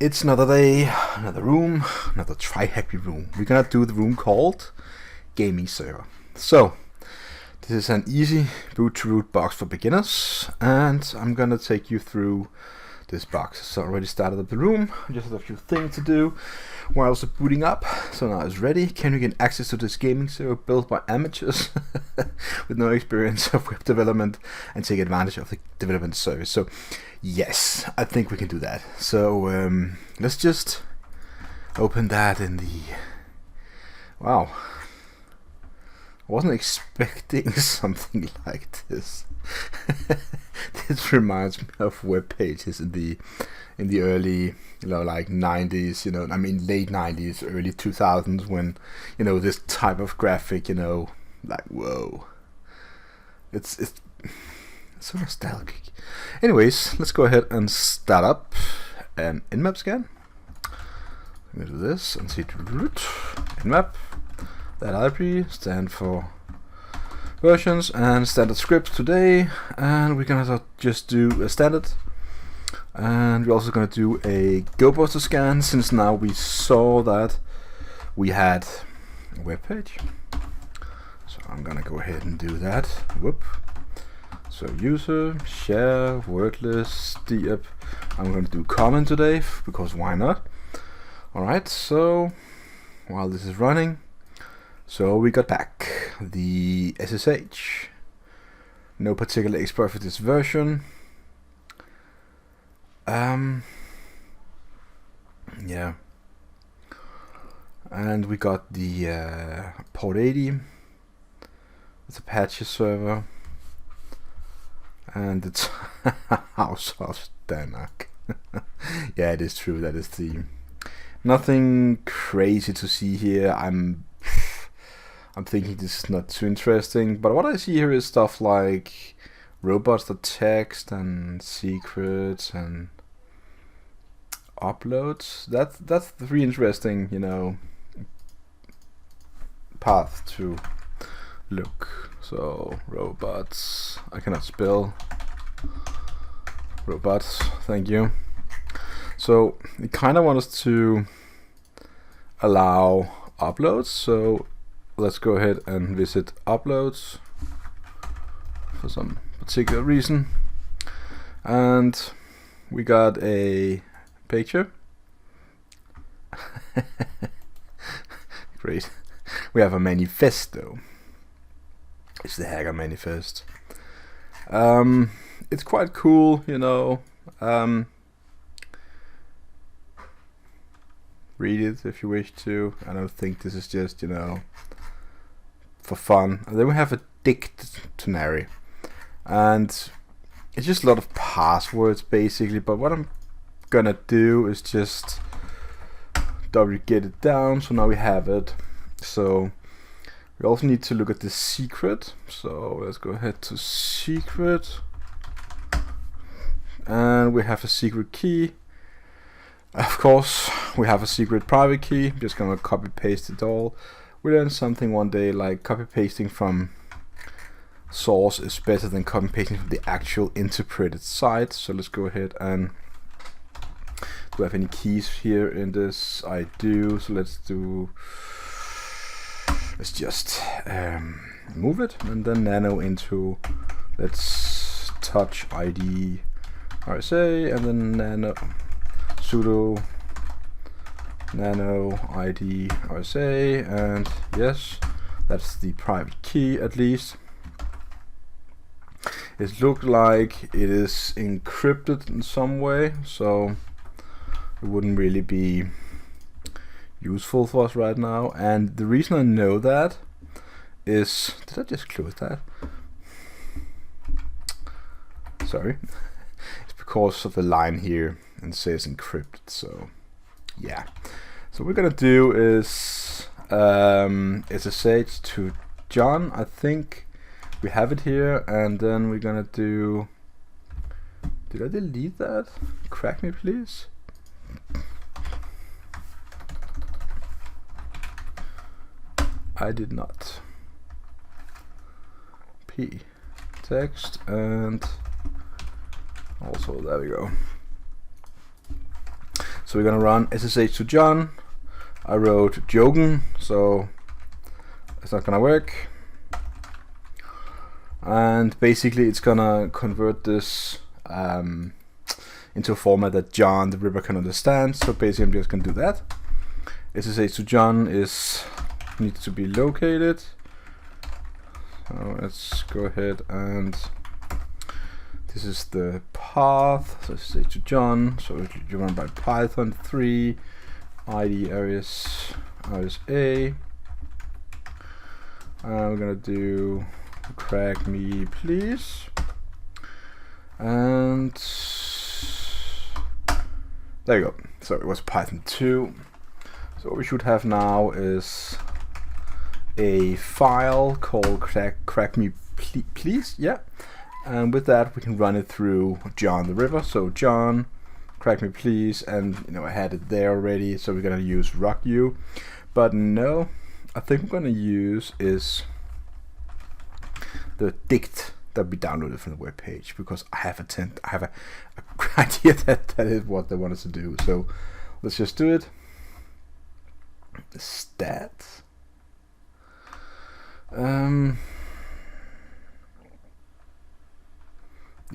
It's another day, another room, another TryHackMe room. We're gonna do the room called Gaming Server. So, this is an easy boot to root box for beginners, and I'm gonna take you through this box. So I already started up the room, just have a few things to do while it's booting up. So now it's ready. Can you get access to this gaming server built by amateurs with no experience of web development and take advantage of the development service? So yes, I think we can do that. So let's just open that in the... Wow, I wasn't expecting something like this. This reminds me of web pages in the early, like 90s, I mean late 90s, early 2000s, when, this type of graphic, like whoa, it's so nostalgic. Anyways, let's go ahead and start up an nmap scan. I'm gonna do this and see nmap. That library stand for versions and standard scripts today, and we're gonna just do a standard, and we're also gonna do a GoBuster scan, since now we saw that we had a web page. So I'm gonna go ahead and do that. Whoop. So user, share, word list, dip. I'm gonna do comment today because why not? Alright, so while this is running, so we got back the SSH, no particular exploit for this version. Yeah, and we got the port 80, it's Apache server, and it's House of Denmark. Yeah, it is true, that is the nothing crazy to see here. I'm thinking this is not too interesting, but what I see here is stuff like robots.txt and secrets and uploads. That's the really interesting, path to look. So robots, I cannot spell robots, thank you. So we kind of want us to allow uploads, so let's go ahead and visit uploads for some particular reason, and we got a picture. Great. We have a manifesto. It's the hacker manifest. It's quite cool, read it if you wish to. I don't think this is just, for fun. And then we have a dictionary, and it's just a lot of passwords basically, but what I'm gonna do is just get it down, so now we have it. So we also need to look at the secret, so let's go ahead to secret, and we have a secret key. Of course we have a secret private key. I'm just gonna copy paste it all. We learned something one day, like copy pasting from source is better than copy pasting from the actual interpreted site. So let's go ahead and do I have any keys here in this? I do. So let's just move it and then nano into, let's touch ID RSA, and then nano sudo nano ID RSA, and yes, that's the private key. At least it looked like it is encrypted in some way, so it wouldn't really be useful for us right now. And the reason I know that is, did I just close that? Sorry. It's because of the line here and says encrypted. So yeah, so what we're gonna do is SSH to John. I think we have it here, and then we're gonna do, did I delete that? Crack me please. I did not. P text, and also there we go. So we're gonna run SSH to John. I wrote Joken, so it's not gonna work. And basically it's gonna convert this into a format that John the Ripper can understand. So basically I'm just gonna do that. SSH to John needs to be located. So let's go ahead and this is the path. So SSH to John. So you run by Python 3 ID areas A. We're gonna do crack me please, and there you go. So it was Python 2. So what we should have now is a file called crack me please, yeah. And with that we can run it through John the Ripper. So John, crack me please, and I had it there already. So we're gonna use rock you, but no, I think we're gonna use is the dict that we downloaded from the web page, because I have a idea that is what they want us to do. So let's just do it. Stat.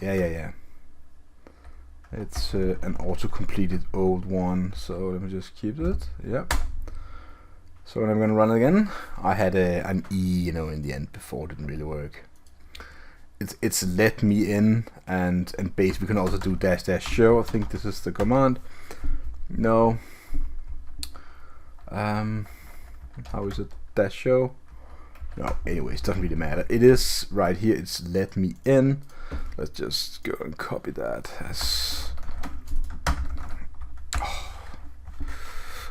Yeah. It's an auto-completed old one, so let me just keep it. Yep. So when I'm gonna run it again, I had an E, in the end before. It didn't really work. It's let me in, and base. We can also do --show. I think this is the command. No. How is it --show? No. Anyways, doesn't really matter. It is right here. It's let me in. Let's just go and copy that as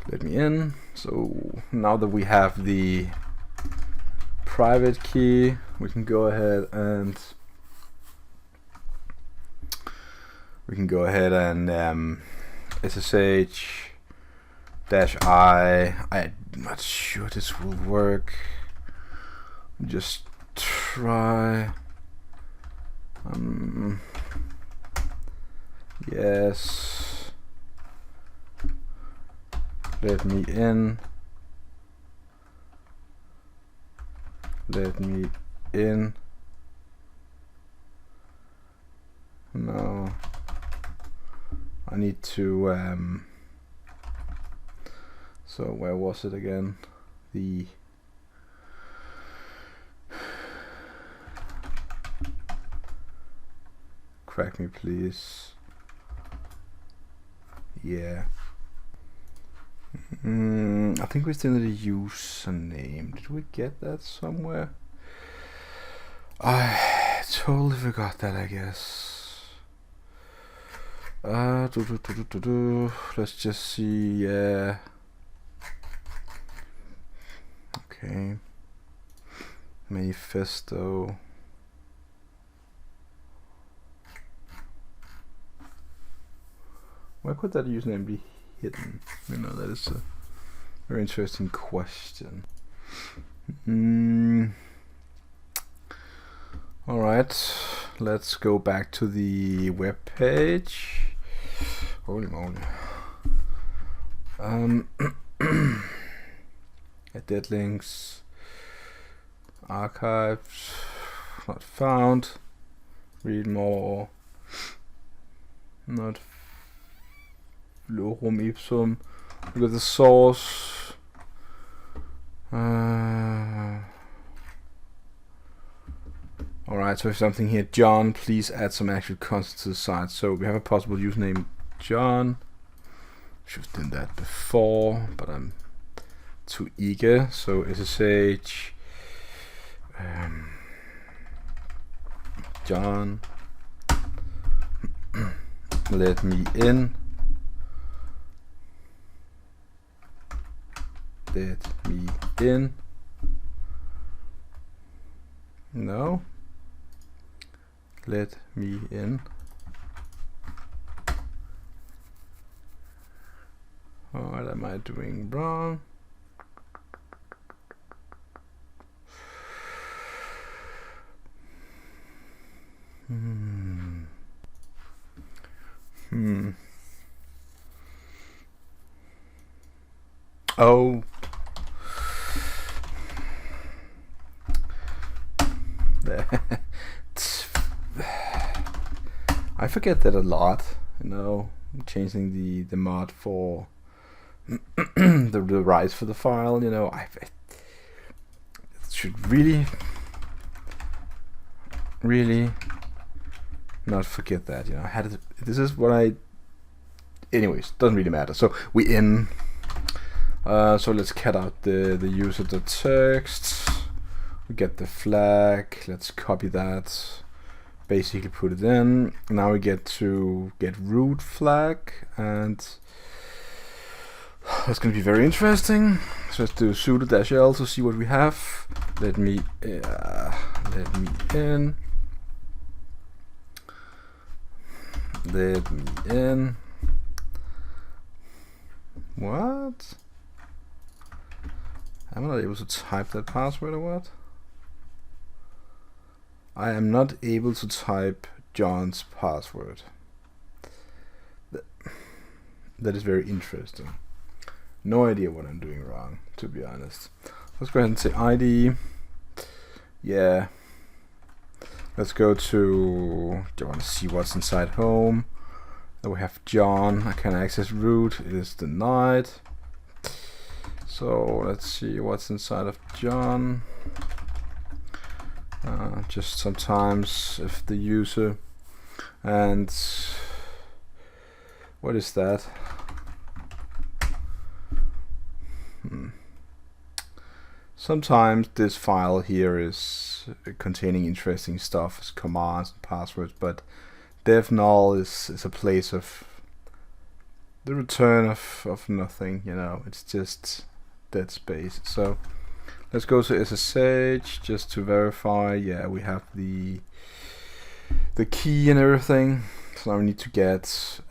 let me in. So now that we have the private key, we can go ahead and SSH -I. I'm not sure this will work. Just try. Yes. Let me in. Let me in. No. I need to so where was it again? The crack me please. Yeah. I think we still need a username. Did we get that somewhere? I totally forgot that, I guess. Let's just see. Okay. Manifesto. Why could that username be hidden? That is a very interesting question. Alright, let's go back to the web page. Holy moly. Dead links, archives, not found. Read more, not locum ipsum. We got the source. Alright, so if something here, John, please add some actual content to the site. So we have a possible username, John. Should have done that before, but I'm too eager. So SSH John, let me in. Let me in. No. Let me in. What am I doing wrong? Oh. I forget that a lot, you know, changing the mod for the rights for the file, you know, I should really not forget that, you know. I had this is what I, anyways, doesn't really matter. So we in, so let's cut out the user.text. We get the flag, let's copy that, basically put it in. Now we get to get root flag, and that's going to be very interesting. So let's do sudo -l to see what we have. Let me in. Let me in. What? I'm not able to type that password or what? I am not able to type John's password. That is very interesting. No idea what I'm doing wrong, to be honest. Let's go ahead and say ID. Yeah. Let's go to, do I want to see what's inside home? Then we have John. I can access root. It is denied. So let's see what's inside of John. Just sometimes if the user, and what is that? Sometimes this file here is containing interesting stuff as commands and passwords, but dev null is a place of the return of nothing, you know, it's just dead space. So let's go to SSH just to verify. Yeah, we have the key and everything. So now we need to get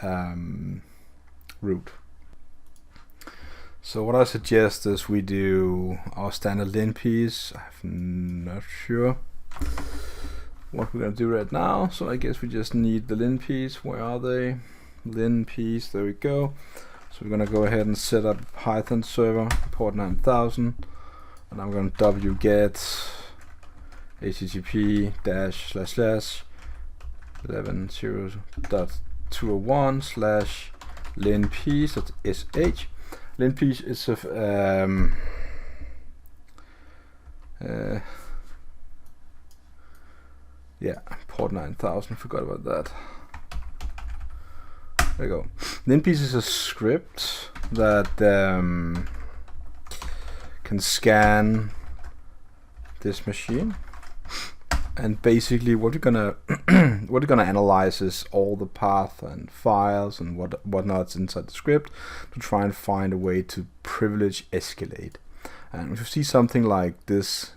root. So what I suggest is we do our standard lin piece. I'm not sure what we're gonna do right now. So I guess we just need the lin piece. Where are they? Lin piece, there we go. So we're gonna go ahead and set up a Python server, port 9000. And I'm going to wget http://11.0.201/linpiece.sh. Linpiece is of yeah, port 9000. Forgot about that. There you go. Linpiece is a script that can scan this machine, and basically what we're gonna analyze is all the path and files and whatnot's inside the script to try and find a way to privilege escalate. And if you see something like this,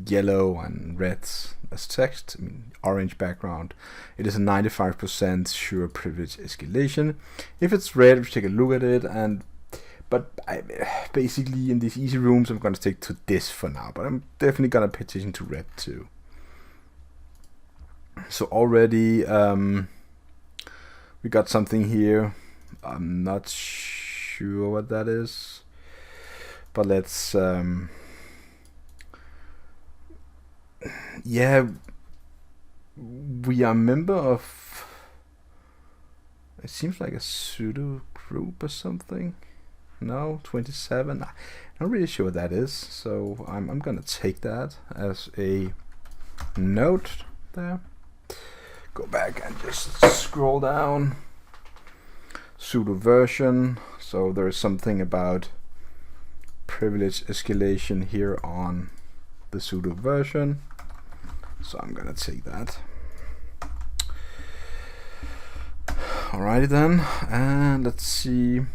yellow and red as text, I mean, orange background, it is a 95% sure privilege escalation. If it's red, we take a look at it, but basically in these easy rooms I'm going to stick to this for now, but I'm definitely going to pay attention to red too. So already we got something here. I'm not sure what that is, but let's yeah, we are a member of, it seems like a pseudo group or something. No, 27. I'm not really sure what that is, so I'm gonna take that as a note there. Go back and just scroll down. Sudo version. So there is something about privilege escalation here on the sudo version. So I'm gonna take that. Alrighty then, and let's see.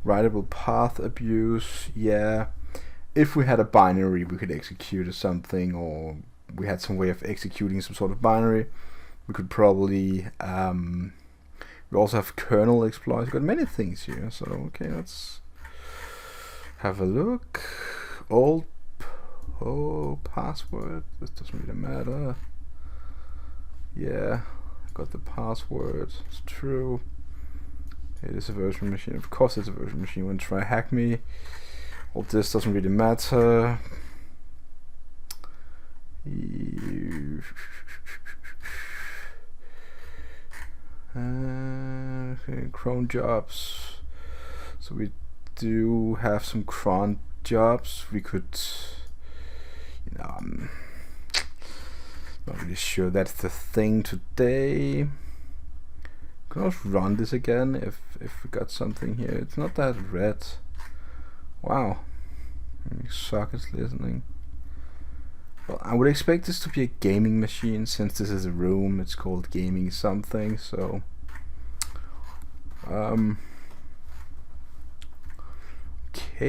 Writable path abuse. Yeah, if we had a binary we could execute or something, or we had some way of executing some sort of binary, we could probably we also have kernel exploits. We've got many things here, so okay, let's have a look. Old password, this doesn't really matter. Yeah, got the password, it's true. It is a virtual machine. Of course it's a virtual machine. When TryHackMe, all this doesn't really matter. Okay, cron jobs. So we do have some cron jobs. We could, you know, I'm not really sure that's the thing today. Can I run this again if we got something here? It's not that red. Wow. Sockets listening. Well, I would expect this to be a gaming machine since this is a room. It's called gaming something. So okay,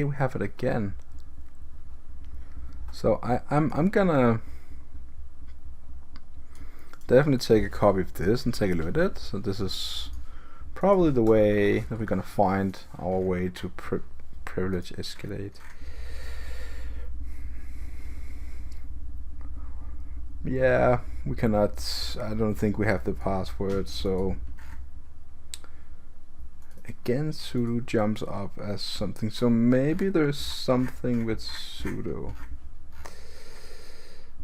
we have it again. So I'm gonna definitely take a copy of this and take a look at it. So this is probably the way that we're gonna find our way to privilege escalate. Yeah, we cannot, I don't think we have the password, so again sudo jumps up as something, so maybe there's something with sudo.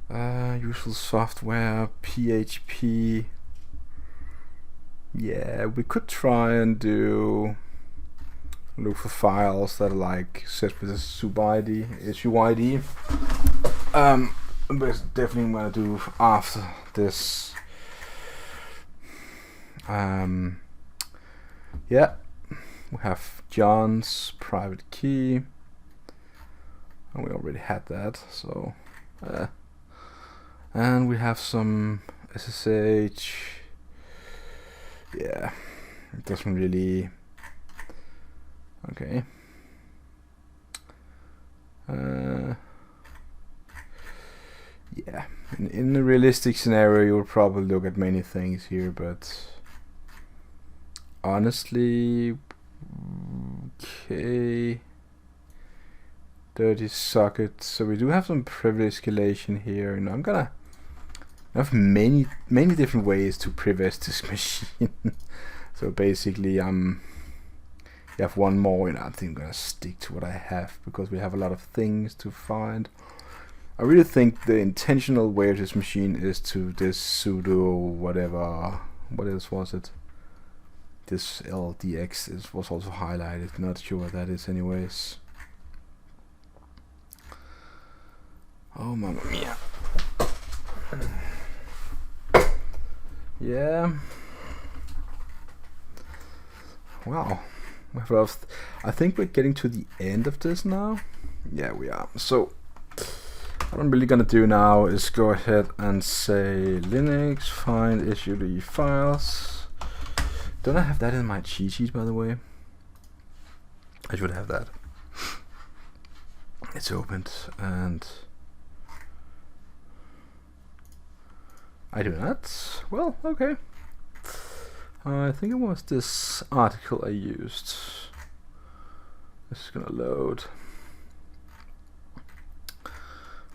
Usual software, PHP. Yeah, we could try and look for files that are like set with a sub ID, issue ID. But definitely I'm gonna do after this. Yeah, we have John's private key, and we already had that. So, and we have some SSH. Yeah, it doesn't really. Okay. Yeah, in a realistic scenario you would probably look at many things here, but honestly, okay, dirty socket. So we do have some privilege escalation here, and I have many different ways to privilege this machine. So basically, you have one more, and I think I'm gonna stick to what I have because we have a lot of things to find. I really think the intentional way of this machine is to this sudo whatever. What else was it? This LDX was also highlighted. Not sure what that is, anyways. Oh mamma mia! Yeah. Wow. I think we're getting to the end of this now. Yeah, we are. So what I'm really gonna do now is go ahead and say Linux find issue files. Don't I have that in my cheat sheet, by the way? I should have that. It's opened and I do not. Well, okay. I think it was this article I used. This is gonna load.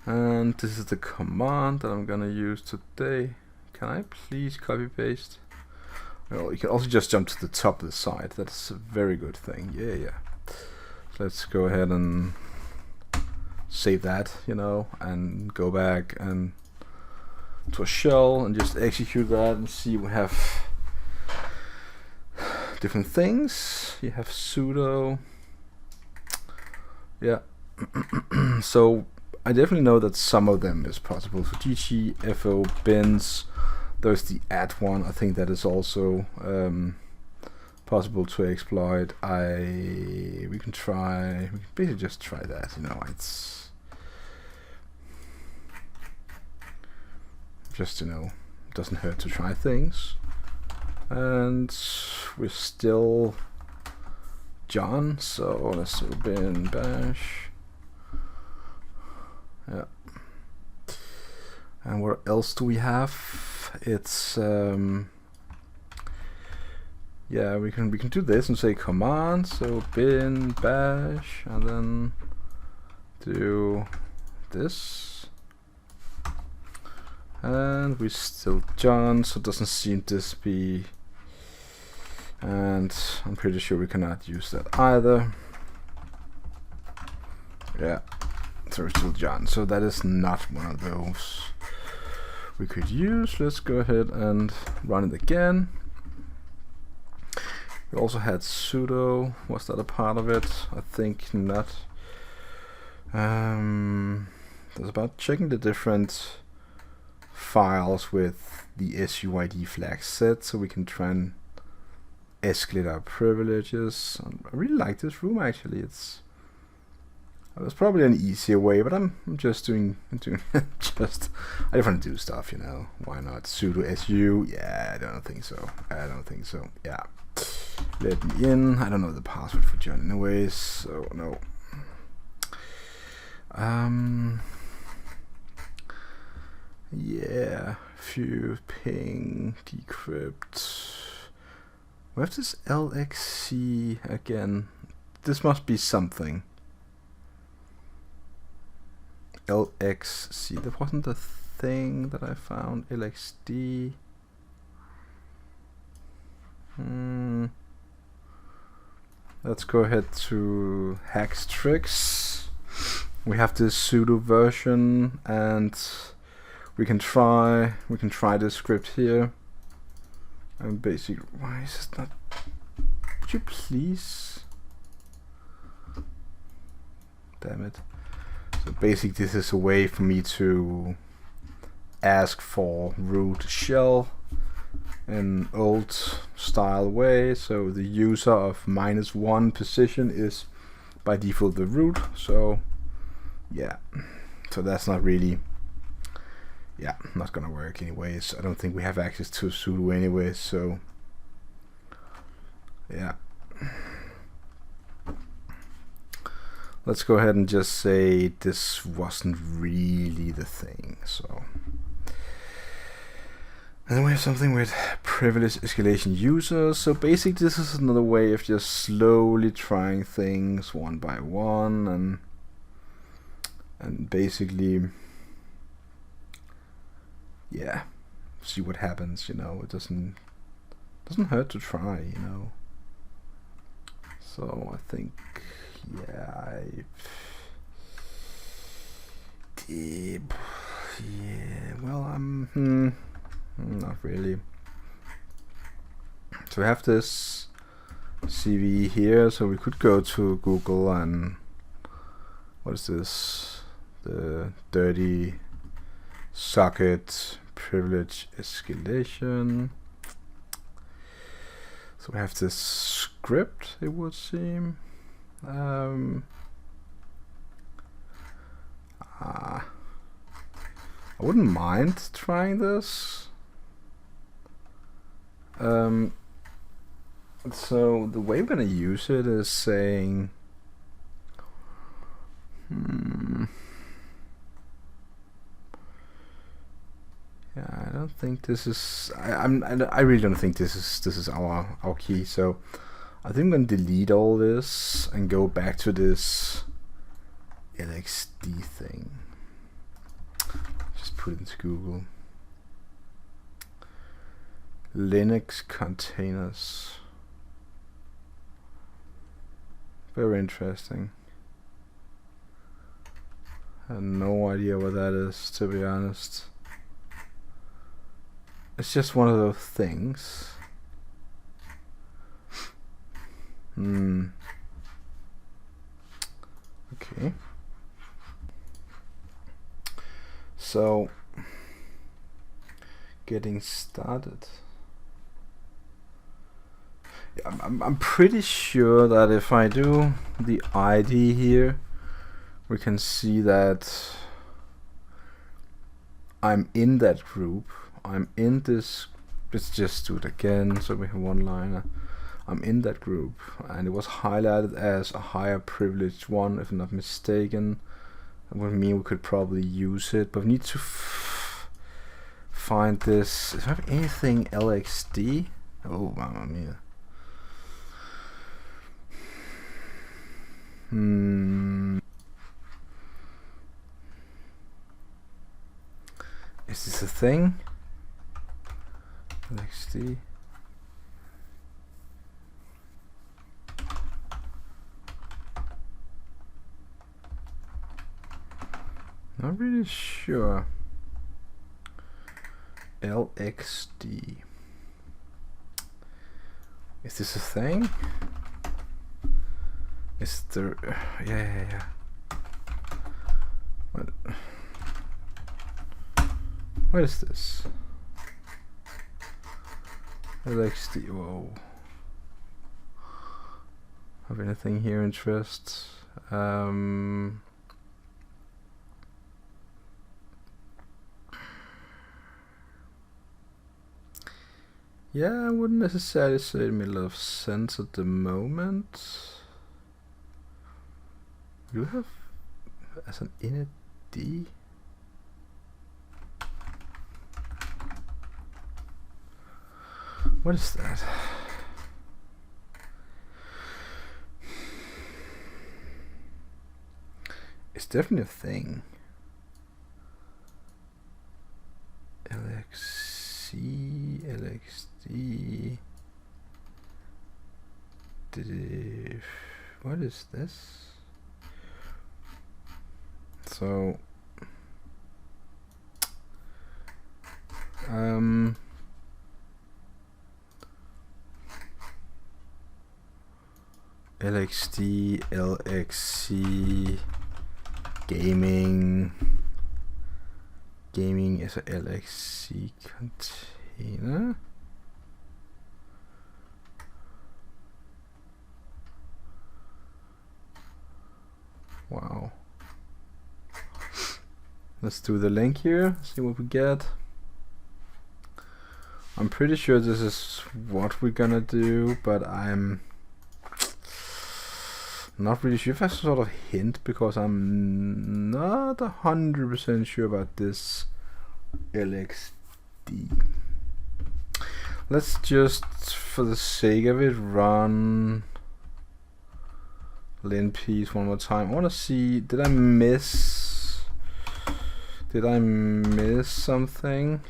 And this is the command that I'm gonna use today. Can I please copy paste? Well, you can also just jump to the top of the site. That's a very good thing. Yeah. So let's go ahead and save that, you know, and go back and to a shell and just execute that and see we have different things. You have sudo. Yeah. So I definitely know that some of them is possible. So ggfo bins, there's the add one. I think that is also possible to exploit. We can basically just try that. You know, it's just, you know, it doesn't hurt to try things. And we're still John, so let's do bin bash. Yeah. And what else do we have? It's yeah, we can do this and say command, so bin bash, and then do this. And we still John, so it doesn't seem to be and I'm pretty sure we cannot use that either. Yeah, so it's still John, so that is not one of those we could use. Let's go ahead and run it again. We also had sudo. Was that a part of it? I think not. That's about checking the different files with the SUID flag set, so we can try and escalate our privileges. I really like this room actually. It's probably an easier way, but I'm just doing just I just want to do stuff, you know. Why not? Sudo su. Yeah, I don't think so. Yeah. Let me in. I don't know the password for John anyways, so no. Yeah, few ping decrypt. We have this LXC again. This must be something. LXC. That wasn't the thing that I found. LXD. Let's go ahead to hacks tricks. We have this sudo version, and we can try this script here. And basically, why is this not? Would you please? Damn it! So basically, this is a way for me to ask for root shell in old style way. So the user of -1 position is by default the root. So yeah, so that's not really, yeah, not gonna work anyways. I don't think we have access to sudo anyways, so yeah. Let's go ahead and just say this wasn't really the thing. So, and then we have something with privilege escalation users. So basically this is another way of just slowly trying things one by one, and basically, yeah, see what happens, you know. It doesn't hurt to try, you know. So I think, yeah, well, not really. So we have this CV here, so we could go to Google and what is this? The dirty socket privilege escalation. So we have this script, it would seem. I wouldn't mind trying this. So the way we're gonna use it is saying, yeah, I don't think this is. I really don't think this is our key. So I think I'm gonna delete all this and go back to this LXD thing. Just put it into Google. Linux containers. Very interesting. I have no idea what that is, to be honest. It's just one of those things. Okay. So, getting started. Yeah, I'm pretty sure that if I do the ID here, we can see that I'm in that group. I'm in this. Let's just do it again so we have one liner. I'm in that group, and it was highlighted as a higher privileged one, if I'm not mistaken. That would mean we could probably use it, but we need to find this. Is there anything LXD? Oh, mamma mia. Is this a thing? LXD. Not really sure. LXD. Is this a thing? Is there? Yeah. What is this? LXD. Whoa. Have anything here interest? Yeah, I wouldn't necessarily say it made a lot of sense at the moment. You have as an init D. What is that? It's definitely a thing. LXC, LXD. What is this? So, LXD, LXC, gaming is a LXC container. Wow. Let's do the link here, see what we get. I'm pretty sure this is what we're gonna do, but I'm not really sure if I sort of hint, because I'm not 100% sure about this LXD. Let's just, for the sake of it, run lin piece one more time. I want to see, did I miss something?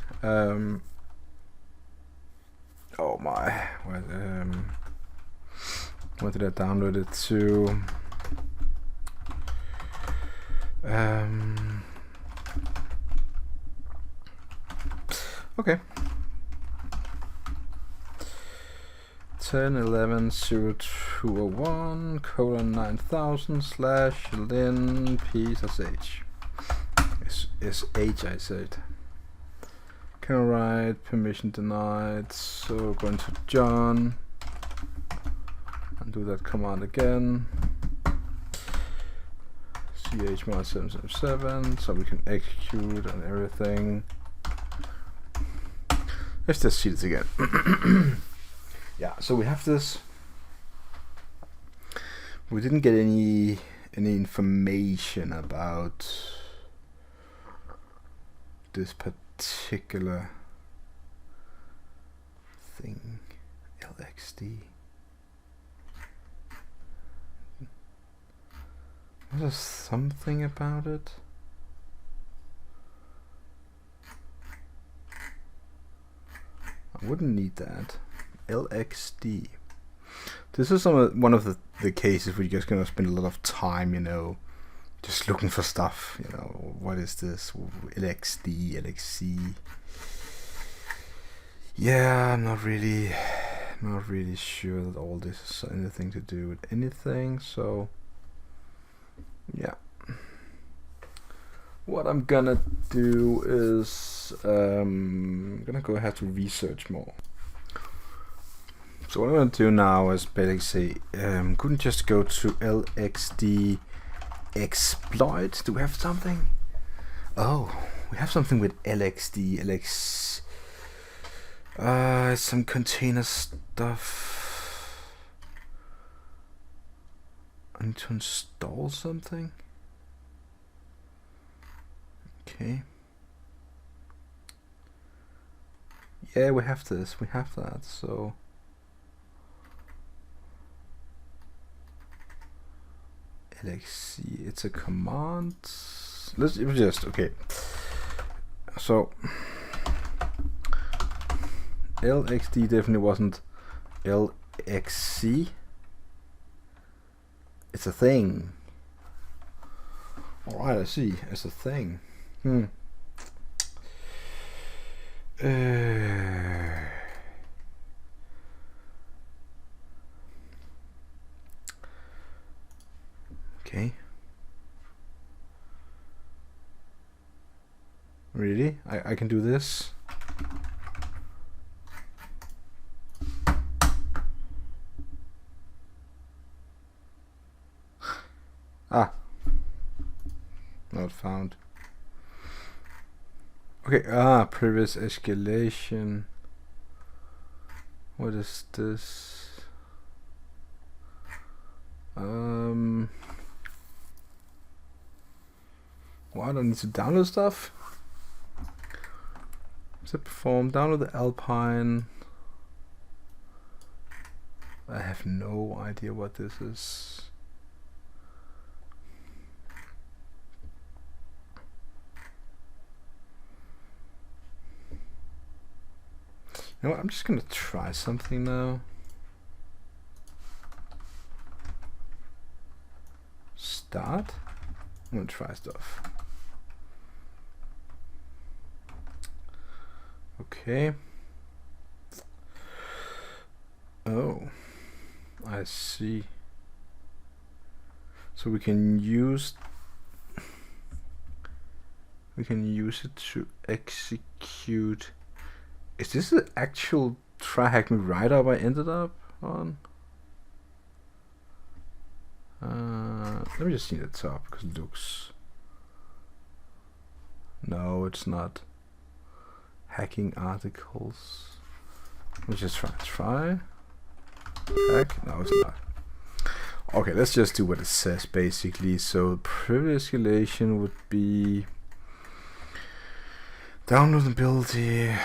Oh my, what did I download it to? Okay. 10.11.0201:9000/lin p/h. Is h, I said. Can I write permission denied? So going to John and do that command again. chmod 777, so we can execute and everything. Let's just see this again. Yeah, so we have this. We didn't get any information about this particular thing, LXD. Was there something about it? I wouldn't need that. LXD. This is one of the cases where you're just gonna spend a lot of time, you know, just looking for stuff. You know, what is this? LXD, LXC. Yeah, I'm not really sure that all this has anything to do with anything. So, yeah. What I'm gonna do is I'm gonna go ahead to research more. So what I'm going to do now is basically say, couldn't just go to LXD exploit. Do we have something? Oh, we have something with LXD, some container stuff. I need to install something. Okay. Yeah, we have this. We have that. So. LXC, it's a command. Let's just, okay. So LXD definitely wasn't LXC. It's a thing. Alright, I see. It's a thing. Okay. Really? I can do this? Ah. Not found. Okay, previous escalation. What is this? What, I need to download stuff? Zip perform, download the Alpine. I have no idea what this is. You know what, I'm just gonna try something now. Start. I'm gonna try stuff. Okay. Oh, I see. So we can use it to execute. Is this the actual TryHackMe write-up I ended up on? Let me just see the top because it looks. No, it's not. Hacking articles. Let me just try. Hack? No, it's not. Okay, let's just do what it says basically. So privilege escalation would be downloadability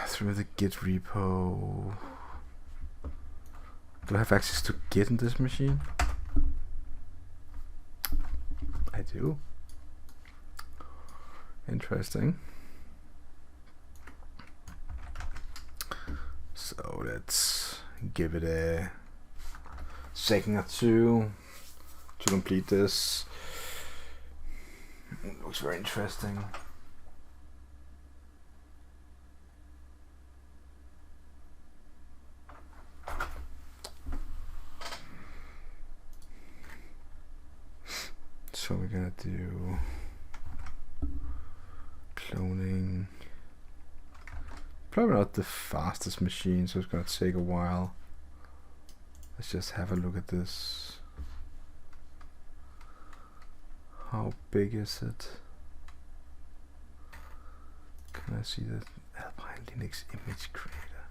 through the Git repo. Do I have access to Git in this machine? I do. Interesting. So let's give it a second or two to complete this. It looks very interesting. So we're gonna do cloning. Probably not the fastest machine, so it's gonna take a while. Let's just have a look at this. How big is it? Can I see the Alpine Linux image creator?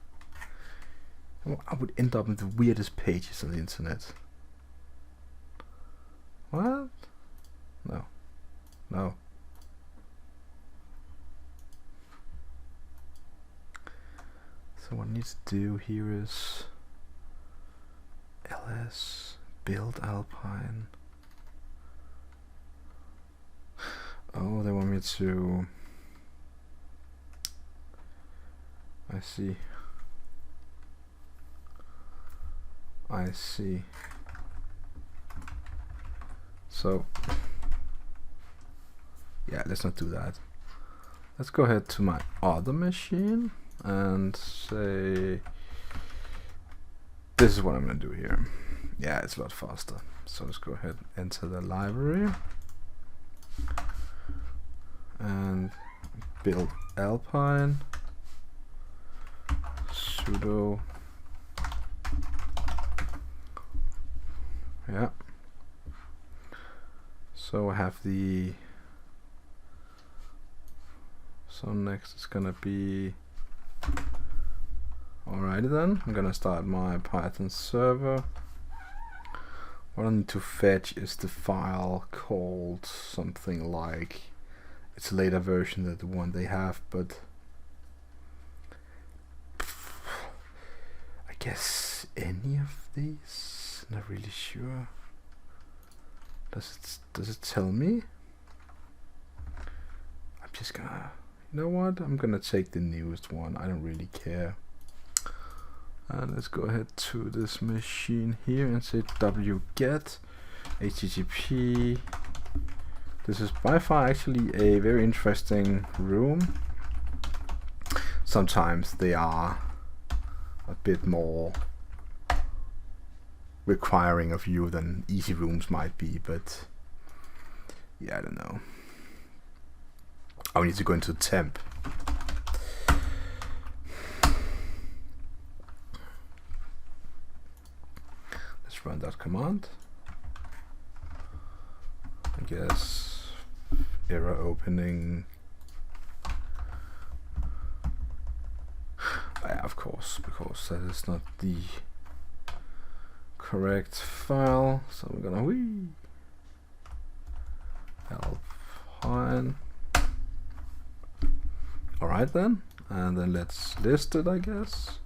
I would end up in the weirdest pages on the internet. What? No. No. So what I need to do here is ls build Alpine. Oh, they want me to. I see. I see. So yeah, let's not do that. Let's go ahead to my other machine and say this is what I'm gonna do here. Yeah, it's a lot faster. So let's go ahead and enter the library and build Alpine sudo. Yeah. So I have the. So next is gonna be. Alrighty then, I'm gonna start my Python server. What I need to fetch is the file called something like, it's a later version than the one they have, but I guess any of these, not really sure. Does it tell me? I'm just gonna, you know what, I'm gonna take the newest one, I don't really care. And let's go ahead to this machine here and say wget http This is by far actually a very interesting room. Sometimes they are a bit more requiring of you than easy rooms might be, but yeah, I don't know. I need to go into temp. Let's run that command. I guess error opening. Yeah, of course, because that is not the correct file. So we're gonna help fine. Alright then, and then let's list it, I guess.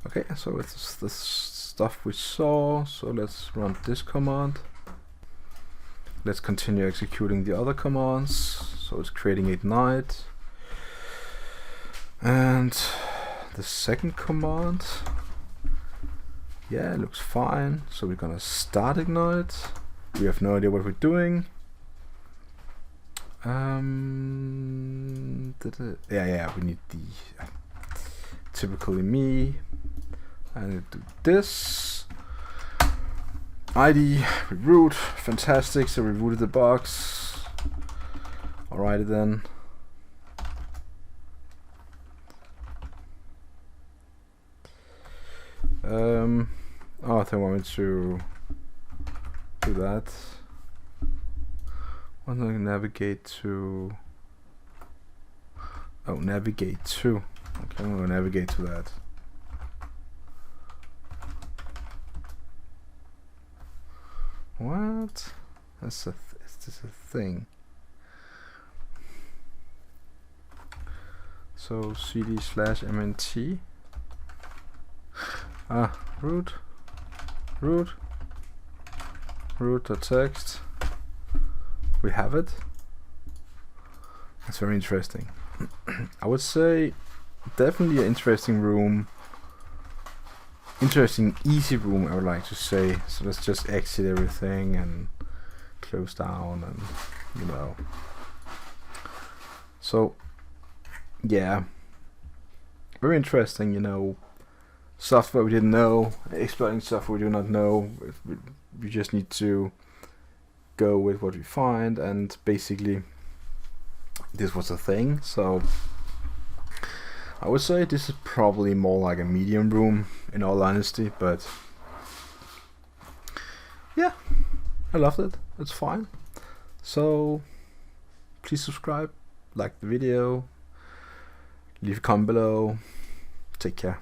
Okay, so it's the stuff we saw, so let's run this command. Let's continue executing the other commands. So it's creating ignite. And the second command, yeah, it looks fine. So we're gonna start ignite. We have no idea what we're doing. Yeah, we need the typically me. I need to do this. ID reroute, fantastic. So we rebooted the box. Alrighty then. Oh, I think I wanted to do that. I'm going to navigate to. Oh, navigate to. Okay, I'm going to navigate to that. What? Is this a thing? So cd/mnt. root.text. We have it. That's very interesting. I would say definitely an interesting room. Interesting, easy room, I would like to say. So let's just exit everything and close down, and you know. So yeah, very interesting, you know. Software we didn't know, exploiting software we do not know. We just need to go with what we find, and basically this was a thing. So I would say this is probably more like a medium room in all honesty, but yeah, I loved it. It's fine. So please subscribe, like the video, leave a comment below. Take care.